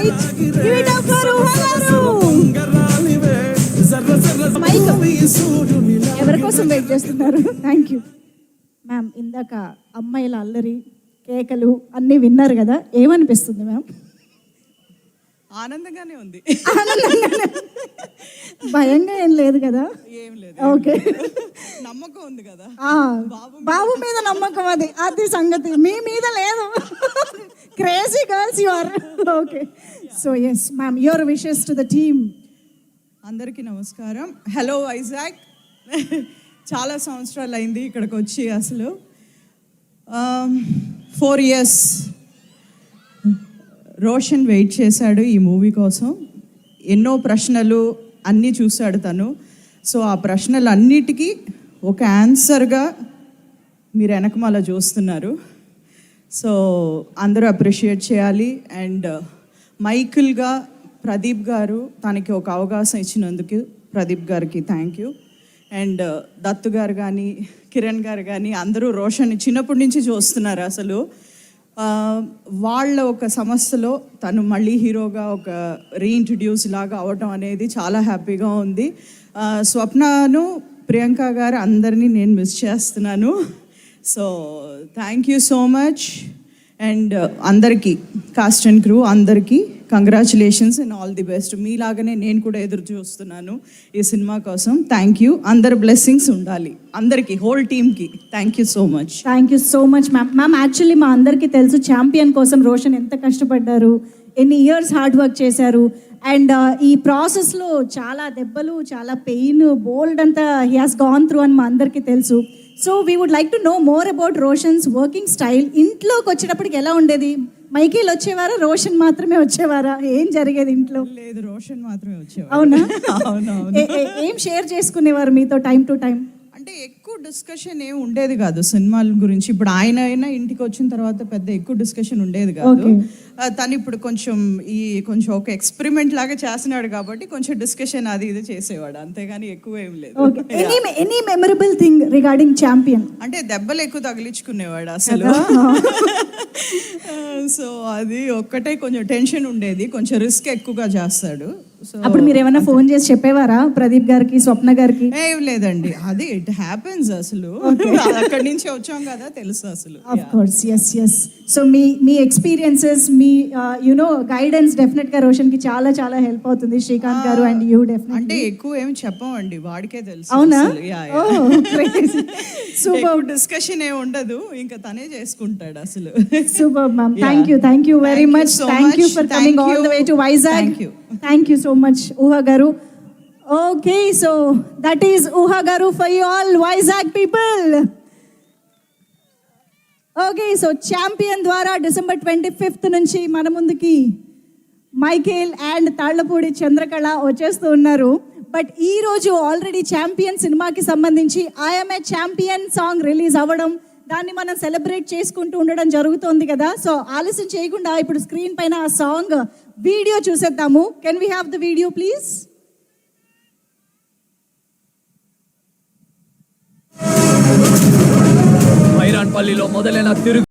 Right give it up for ఊహ గారు. Mic ఎవరి కోసం వెయిట్ చేస్తున్నారు? Thank you ma'am. ఇందాక అమ్మాయిల అల్లరి కేకలు అన్నీ విన్నారు కదా, ఏమనిపిస్తుంది మ్యామ్? ఆనందంగానే ఉంది. భయంగా ఏం లేదు కదా? ఏం లేదు. ఓకే, నమ్మకం ఉంది కదా, బాబు మీద నమ్మకం. అది సంగతి, మీ మీద లేదు. Crazy girls you are. Okay, so yes ma'am, your wishes to the team. అందరికీ నమస్కారం. హలో వైజాగ్. చాలా సంవత్సరాలు అయింది ఇక్కడికి వచ్చి. అసలు 4 years రోషన్ వెయిట్ చేశాడు ఈ మూవీ కోసం. ఎన్నో ప్రశ్నలు అన్నీ చూశాడు తను. సో ఆ ప్రశ్నలు అన్నిటికీ ఒక ఆన్సర్గా మీరు వెనకమాల చూస్తున్నారు. సో అందరూ అప్రిషియేట్ చేయాలి. అండ్ మైకిల్గా ప్రదీప్ గారు తనకి ఒక అవకాశం ఇచ్చినందుకు ప్రదీప్ గారికి థ్యాంక్ యూ. అండ్ దత్తు గారు కానీ కిరణ్ గారు కానీ అందరూ రోషన్ చిన్నప్పటి నుంచి చూస్తున్నారు. అసలు వాళ్ళ ఒక సమస్యలో తను మళ్ళీ హీరోగా ఒక రీఇంట్రడ్యూస్ లాగా అవటం అనేది చాలా హ్యాపీగా ఉంది. స్వప్నను ప్రియాంక గారు అందరినీ నేను మిస్ చేస్తున్నాను. So thank you so much. And అందరికీ కాస్ట్ అండ్ క్రూ అందరికీ congratulations and all the best. మీలాగానే నేను కూడా ఎదురు చూస్తున్నాను ఈ సినిమా కోసం. Thank you. అందరి బ్లెస్సింగ్స్ ఉండాలి అందరికీ, హోల్ టీమ్కి. Thank you so much. Thank you so much ma'am. Ma'am actually మా అందరికీ తెలుసు ఛాంపియన్ కోసం రోషన్ ఎంత కష్టపడ్డారు, ఎన్ని ఇయర్స్ హార్డ్ వర్క్ చేశారు. అండ్ ఈ ప్రాసెస్లో చాలా దెబ్బలు, చాలా పెయిన్, బోల్డ్ అంతా హీ హాస్ గాన్ త్రూ అని మా అందరికీ తెలుసు. So we would like to know more about Roshan's working style. ఇంట్లోకి వచ్చేటప్పటికి ఎలా ఉండేది? మైకేల్ వచ్చేవారా, రోషన్ మాత్రమే వచ్చేవారా? ఏం జరిగేది ఇంట్లో? లేదు, రోషన్ మాత్రమే వచ్చేవారు. అవునా? అవునవును. ఏం షేర్ చేసుకునేవారు మీతో టైం టు టైం? అంటే ఎక్కువ డిస్కషన్ ఏం ఉండేది కాదు సినిమాల గురించి. ఇప్పుడు ఆయన అయినా ఇంటికి వచ్చిన తర్వాత పెద్ద ఎక్కువ డిస్కషన్ ఉండేది కాదు. తను ఇప్పుడు కొంచెం ఒక ఎక్స్పెరిమెంట్ లాగా చేస్తున్నాడు కాబట్టి కొంచెం డిస్కషన్ అది ఇది చేసేవాడు, అంతేగాని ఎక్కువ ఏం లేదు. Any memorable thing regarding champion? అంటే దెబ్బలు ఎక్కువ తగిలించుకునేవాడు అసలు. సో అది ఒక్కటే కొంచెం టెన్షన్ ఉండేది, కొంచెం రిస్క్ ఎక్కువగా చేస్తాడు. సో అప్పుడు మీరు ఏమైనా ఫోన్ చేసి చెప్పేవారా ప్రదీప్ గారికి, స్వప్న గారికి? ఏం లేదండి, అది ఇట్ హ్యాపెన్స్. అసలు అక్కడి నుంచి వచ్చాం కదా, తెలుసు అసలు. Of course, yes yes. So మీ ఎక్స్పీరియన్సెస్, మీ యునో గైడెన్స్ డెఫినెట్ గా రోషన్ కి చాలా చాలా హెల్ప్ అవుతుంది. శ్రీకాంత్ గారు అండ్ యూ డెఫినెట్లీ. అంటే ఎక్కువ ఏం చెప్పమండి, వాడికే తెలుసు. అవునా? సూపర్. డిస్కషన్ ఏం ఉండదు, ఇంకా తనే చేసుకుంటాడు అసలు. Super ma'am, thank you very much. Thank you for coming all the way to Vizag. Thank you so much, Uha Garu. Okay, so that is Uha Garu for you all Vizag people. Okay, so champion ద్వారా December 25th నుంచి మన ముందుకి Michael and Tallapudi Chandrakala వచ్చేస్తూ ఉన్నారు. But ఈ రోజు already champion సినిమాకి సంబంధించి I'm a champion song release అవ్వడం, దాన్ని మనం సెలబ్రేట్ చేసుకుంటూ ఉండడం జరుగుతోంది కదా. సో ఆలస్యం చేయకుండా ఇప్పుడు స్క్రీన్ పైన ఆ సాంగ్ వీడియో చూసేద్దాము. Can we have the video please? ఐరాన్పల్లిలో మొదలైన తిరుగు